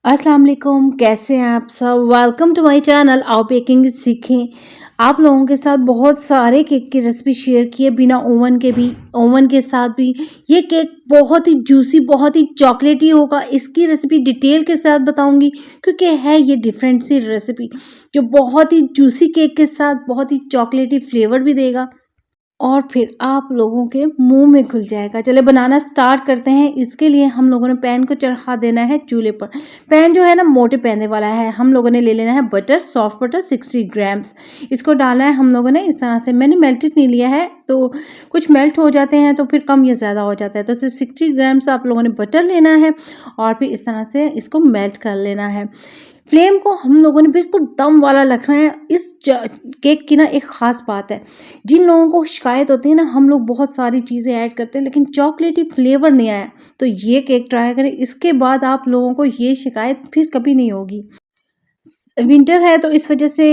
अस्सलाम वालेकुम, कैसे हैं आप सब। वेलकम टू माय चैनल आओ बेकिंग सीखें। आप लोगों के साथ बहुत सारे केक की रेसिपी शेयर किए बिना ओवन के भी, ओवन के साथ भी। ये केक बहुत ही जूसी, बहुत ही चॉकलेटी होगा। इसकी रेसिपी डिटेल के साथ बताऊंगी क्योंकि है ये डिफरेंट सी रेसिपी जो बहुत ही जूसी केक के साथ बहुत ही चॉकलेटी फ्लेवर भी देगा और फिर आप लोगों के मुंह में घुल जाएगा। चले बनाना स्टार्ट करते हैं। इसके लिए हम लोगों ने पैन को चढ़ा देना है चूल्हे पर। पैन जो है ना मोटे पैने वाला है। हम लोगों ने ले लेना है बटर, सॉफ्ट बटर 60 ग्राम्स। इसको डालना है हम लोगों ने इस तरह से। मैंने मेल्टेड नहीं लिया है तो कुछ मेल्ट हो जाते हैं तो फिर कम या ज़्यादा हो जाता है। तो 60 ग्राम्स आप लोगों ने बटर लेना है और फिर इस तरह से इसको मेल्ट कर लेना है। फ्लेम को हम लोगों ने बिल्कुल दम वाला रखना है। इस केक की ना एक ख़ास बात है, जिन लोगों को शिकायत होती है ना हम लोग बहुत सारी चीज़ें ऐड करते हैं लेकिन चॉकलेटी फ्लेवर नहीं आया, तो ये केक ट्राई करें। इसके बाद आप लोगों को ये शिकायत फिर कभी नहीं होगी। विंटर है तो इस वजह से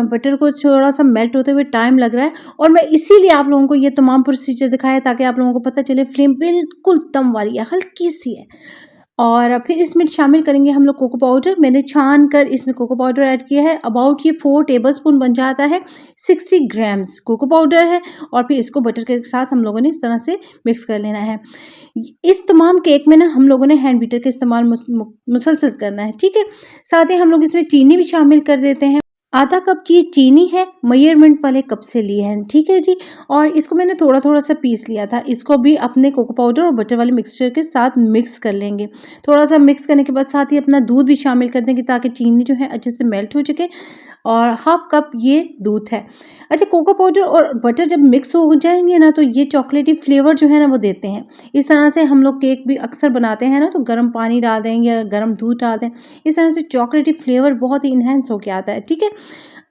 बटर को थोड़ा सा मेल्ट होते हुए टाइम लग रहा है और मैं इसीलिए आप लोगों को ये तमाम प्रोसीजर दिखाया ताकि आप लोगों को पता चले फ्लेम बिल्कुल दम वाली है, हल्की सी है। और फिर इसमें शामिल करेंगे हम लोग कोको पाउडर। मैंने छान कर इसमें कोको पाउडर ऐड किया है। अबाउट ये 4 टेबलस्पून बन जाता है। 60 ग्राम्स कोको पाउडर है और फिर इसको बटर के साथ हम लोगों ने इस तरह से मिक्स कर लेना है। इस तमाम केक में ना हम लोगों ने हैंड बीटर का इस्तेमाल मुसलसल करना है, ठीक है। साथ ही हम लोग इसमें चीनी भी शामिल कर देते हैं। आधा कप चीनी है, मेजरमेंट वाले कप से ली है, ठीक है जी। और इसको मैंने थोड़ा थोड़ा सा पीस लिया था। इसको भी अपने कोको पाउडर और बटर वाले मिक्सचर के साथ मिक्स कर लेंगे। थोड़ा सा मिक्स करने के बाद साथ ही अपना दूध भी शामिल कर देंगे ताकि चीनी जो है अच्छे से मेल्ट हो चुके। और हाफ कप ये दूध है। अच्छा, कोको पाउडर और बटर जब मिक्स हो जाएंगे ना तो ये चॉकलेटी फ्लेवर जो है ना वो देते हैं। इस तरह से हम लोग केक भी अक्सर बनाते हैं ना तो गर्म पानी डाल दें या गर्म दूध डाल दें। इस तरह से चॉकलेटी फ्लेवर बहुत ही इन्हेंस होके आता है, ठीक है।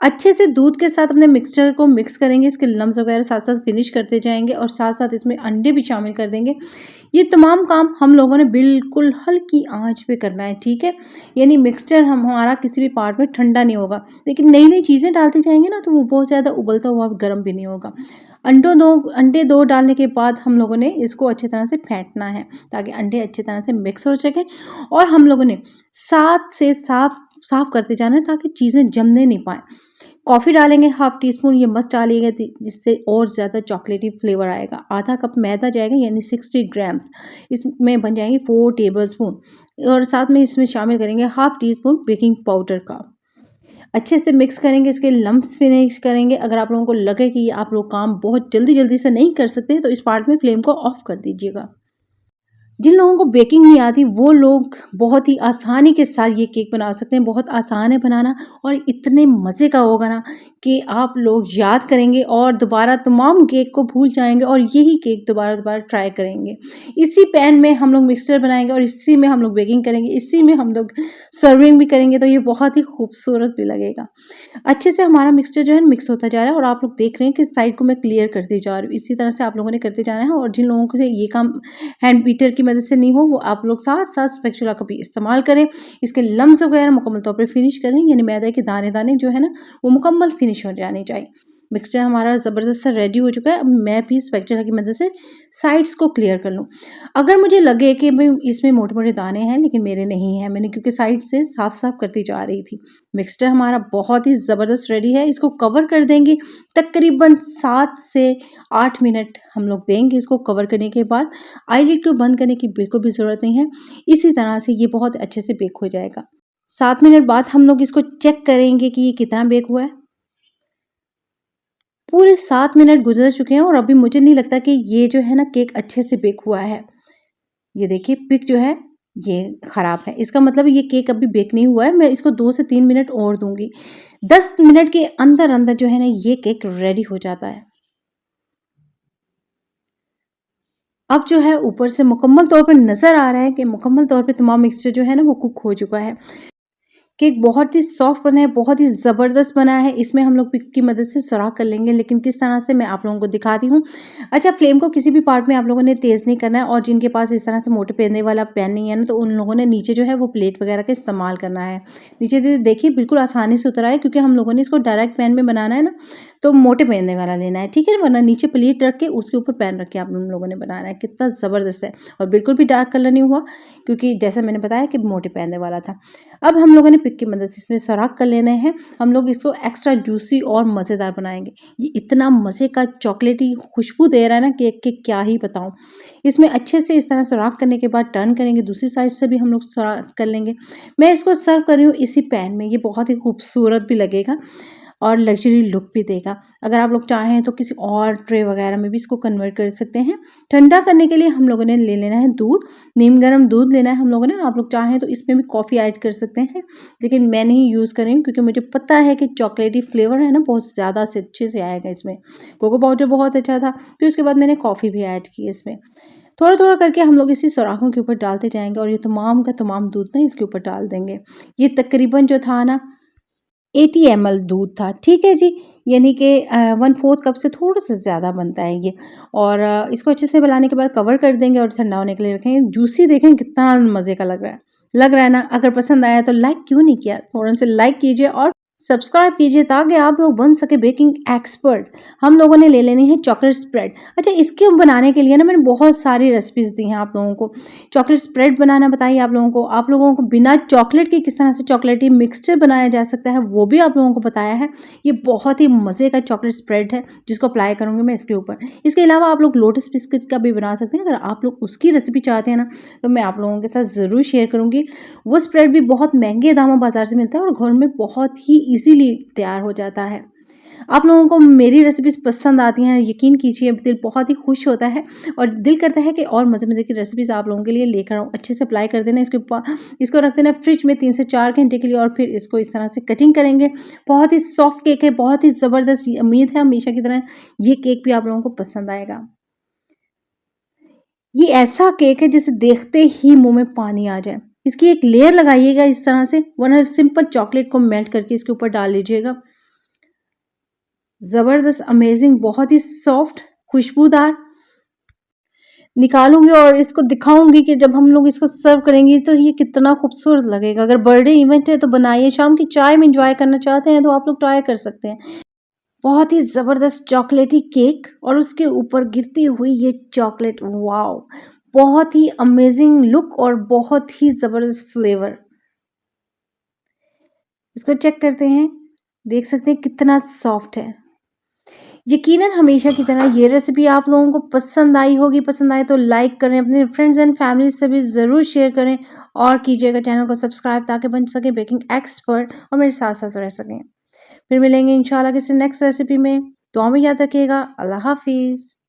अच्छे से दूध के साथ अपने मिक्सचर को मिक्स करेंगे। इसके लम्स वगैरह साथ साथ फिनिश करते जाएंगे और साथ साथ इसमें अंडे भी शामिल कर देंगे। ये तमाम काम हम लोगों ने बिल्कुल हल्की आंच पे करना है, ठीक है। यानी मिक्सचर हमारा किसी भी पार्ट में ठंडा नहीं होगा, लेकिन नई नई चीज़ें डालते जाएंगे ना तो वो बहुत ज़्यादा उबलता हुआ गर्म भी नहीं होगा। अंडे दो डालने के बाद हम लोगों ने इसको अच्छी तरह से फेंटना है ताकि अंडे अच्छी तरह से मिक्स हो सकें। और हम लोगों ने साथ से साफ करते जाना है ताकि चीज़ें जमने नहीं पाए। कॉफ़ी डालेंगे हाफ टी स्पून, ये मस्ट डालिएगा जिससे और ज़्यादा चॉकलेटी फ्लेवर आएगा। आधा कप मैदा जाएगा यानी 60 ग्राम्स। इसमें बन जाएंगे 4 टेबलस्पून और साथ में इसमें शामिल करेंगे half tea spoon baking powder का। अच्छे से मिक्स करेंगे, इसके लम्प्स फिनिश करेंगे। अगर आप लोगों को लगे कि आप लोग काम बहुत जल्दी जल्दी से नहीं कर सकते तो इस पार्ट में फ्लेम को ऑफ कर दीजिएगा। जिन लोगों को बेकिंग नहीं आती वो लोग बहुत ही आसानी के साथ ये केक बना सकते हैं। बहुत आसान है बनाना और इतने मज़े का होगा ना कि आप लोग याद करेंगे और दोबारा तमाम केक को भूल जाएंगे और यही केक दोबारा दोबारा ट्राई करेंगे। इसी पैन में हम लोग मिक्सचर बनाएंगे और इसी में हम लोग बेकिंग करेंगे, इसी में हम लोग सर्विंग भी करेंगे तो ये बहुत ही खूबसूरत भी लगेगा। अच्छे से हमारा मिक्सचर जो है मिक्स होता जा रहा है और आप लोग देख रहे हैं कि साइड को मैं क्लियर करती जा रही हूँ। इसी तरह से आप लोगों ने करते जाना है और जिन लोगों को ये काम हैंड बीटर की मदद से नहीं हो वो आप लोग साथ साथ स्पैचुला का भी इस्तेमाल करें। इसके लम्स वगैरह मुकम्मल तौर पर फिनिश करें, यानी मैदे के दाने दाने जो है ना वो मुकम्मल फिनिश हो जाने चाहिए। मिक्सचर हमारा ज़बरदस्त सा रेडी हो चुका है। अब मैं भी स्पैचुला की मदद से साइड्स को क्लियर कर लूँ। अगर मुझे लगे कि भाई इसमें मोटे मोटे दाने हैं लेकिन मेरे नहीं हैं, मैंने क्योंकि साइड से साफ साफ करती जा रही थी। मिक्सचर हमारा बहुत ही ज़बरदस्त रेडी है। इसको कवर कर देंगे तकरीबन 7 से 8 मिनट हम लोग देंगे इसको कवर करने के बाद। आईलिड को बंद करने की बिल्कुल भी ज़रूरत नहीं है। इसी तरह से ये बहुत अच्छे से बेक हो जाएगा। 7 मिनट बाद हम लोग इसको चेक करेंगे कि ये कितना बेक हुआ है। पूरे 7 मिनट गुजर चुके हैं और अभी मुझे नहीं लगता कि ये जो है ना केक अच्छे से बेक हुआ है। ये देखिए पिक जो है ये ख़राब है, इसका मतलब ये केक अभी बेक नहीं हुआ है। मैं इसको 2 से 3 मिनट और दूंगी। 10 मिनट के अंदर अंदर जो है ना ये केक रेडी हो जाता है। अब जो है ऊपर से मुकम्मल तौर पर नज़र आ रहा है कि मुकम्मल तौर पे तमाम मिक्सचर जो है ना वो कुक हो चुका है। केक बहुत ही सॉफ्ट बना है, बहुत ही ज़बरदस्त बना है। इसमें हम लोग पिक की मदद से सुराख कर लेंगे, लेकिन किस तरह से मैं आप लोगों को दिखाती हूँ। अच्छा, फ्लेम को किसी भी पार्ट में आप लोगों ने तेज़ नहीं करना है और जिनके पास इस तरह से मोटे पेंदे वाला पैन नहीं है ना तो उन लोगों ने नीचे जो है वो प्लेट वगैरह का इस्तेमाल करना है। नीचे देखिए बिल्कुल आसानी से उतर आए क्योंकि हम लोगों ने इसको डायरेक्ट पैन में बनाना है ना तो मोटे पैने वाला लेना है, ठीक है, वरना नीचे प्लेट रख के उसके ऊपर पैन रख के आप लोगों ने बनाना है। कितना ज़बरदस्त है और बिल्कुल भी डार्क कलर नहीं हुआ, क्योंकि जैसा मैंने बताया कि मोटे पैने वाला था। अब हम लोगों ने पिक की मदद से इसमें सुराख कर लेने हैं। हम लोग इसको एक्स्ट्रा जूसी और मज़ेदार बनाएंगे। ये इतना मज़े का चॉकलेटी खुशबू दे रहा है ना केक के, क्या ही बताऊँ। इसमें अच्छे से इस तरह सुराख करने के बाद टर्न करेंगे, दूसरी साइड से भी हम लोग सुराख कर लेंगे। मैं इसको सर्व कर रही हूँ इसी पैन में। ये बहुत ही खूबसूरत भी लगेगा और लग्जरी लुक भी देगा। अगर आप लोग चाहें तो किसी और ट्रे वगैरह में भी इसको कन्वर्ट कर सकते हैं। ठंडा करने के लिए हम लोगों ने ले लेना है दूध, नीम गर्म दूध लेना है हम लोगों ने। आप लोग चाहें तो इसमें भी कॉफ़ी ऐड कर सकते हैं, लेकिन मैं नहीं यूज़ कर रही हूँ क्योंकि मुझे पता है कि चॉकलेटी फ्लेवर है ना बहुत ज़्यादा से अच्छे से आएगा इसमें। कोको पाउडर बहुत अच्छा था, फिर उसके बाद मैंने कॉफ़ी भी ऐड की इसमें। थोड़ा थोड़ा करके हम लोग इसी सुराखों के ऊपर डालते जाएंगे और ये तमाम का तमाम दूध ना इसके ऊपर डाल देंगे। ये तकरीबन जो था ना 80 ml दूध था, ठीक है जी, यानी कि 1/4 कप से थोड़ा सा ज़्यादा बनता है ये। और इसको अच्छे से मिलाने के बाद कवर कर देंगे और ठंडा होने के लिए रखेंगे। जूसी देखें कितना मज़े का लग रहा है ना। अगर पसंद आया तो लाइक क्यों नहीं किया, फ़ौरन से लाइक कीजिए और सब्सक्राइब कीजिए ताकि आप लोग बन सके बेकिंग एक्सपर्ट। हम लोगों ने ले लेनी है चॉकलेट स्प्रेड। अच्छा, इसके बनाने के लिए ना मैंने बहुत सारी रेसिपीज़ दी हैं आप लोगों को। चॉकलेट स्प्रेड बनाना बताइए आप लोगों को बिना चॉकलेट के किस तरह से चॉकलेटी मिक्सचर बनाया जा सकता है वो भी आप लोगों को बताया है। ये बहुत ही मज़े का चॉकलेट स्प्रेड है जिसको अप्लाई करूँगी मैं इसके ऊपर। इसके अलावा आप लोग लोटस बिस्किट का भी बना सकते हैं। अगर आप लोग उसकी रेसिपी चाहते हैं ना तो मैं आप लोगों के साथ ज़रूर शेयर करूँगी। वो स्प्रेड भी बहुत महंगे दामों बाज़ार से मिलता है और घर में बहुत ही ईज़िली तैयार हो जाता है। आप लोगों को मेरी रेसिपीज़ पसंद आती हैं, यकीन कीजिए दिल बहुत ही खुश होता है और दिल करता है कि और मज़े-मज़े की रेसिपीज़ आप लोगों के लिए लेकर आऊँ। अच्छे से अप्लाई कर देना इसके ऊपर, इसको रख देना फ्रिज में 3 से 4 घंटे के लिए और फिर इसको इस तरह से कटिंग करेंगे। बहुत ही सॉफ्ट केक है, बहुत ही ज़बरदस्त। उम्मीद है हमेशा की तरह ये केक भी आप लोगों को पसंद आएगा। ये ऐसा केक है जिसे देखते ही मुँह में पानी आ जाए। इसकी एक लेयर लगाइएगा इस तरह से, वरना सिंपल चॉकलेट को मेल्ट करके इसके ऊपर डाल लीजिएगा। ज़बरदस्त, अमेजिंग, बहुत ही सॉफ्ट, खुशबूदार। निकालूँगी और इसको दिखाऊँगी कि जब हम लोग इसको सर्व करेंगे तो ये कितना खूबसूरत लगेगा। अगर बर्थडे इवेंट है तो बनाइए, शाम की चाय में एन्जॉय करना चाहते हैं तो आप लोग ट्राई कर सकते हैं। बहुत ही ज़बरदस्त चॉकलेटी केक और उसके ऊपर गिरती हुई ये चॉकलेट, वॉव! बहुत ही अमेजिंग लुक और बहुत ही ज़बरदस्त फ्लेवर। इसको चेक करते हैं, देख सकते हैं कितना सॉफ्ट है। यकीनन हमेशा की तरह ये रेसिपी आप लोगों को पसंद आई होगी। पसंद आए तो लाइक करें, अपने फ्रेंड्स एंड फैमिली से भी ज़रूर शेयर करें और कीजिएगा चैनल को सब्सक्राइब ताकि बन सके बेकिंग एक्सपर्ट और मेरे साथ-साथ रह सकें। फिर मिलेंगे इंशाल्लाह किसी नेक्स्ट रेसिपी में। दुआ में याद रखिएगा। अल्लाह हाफ़िज़।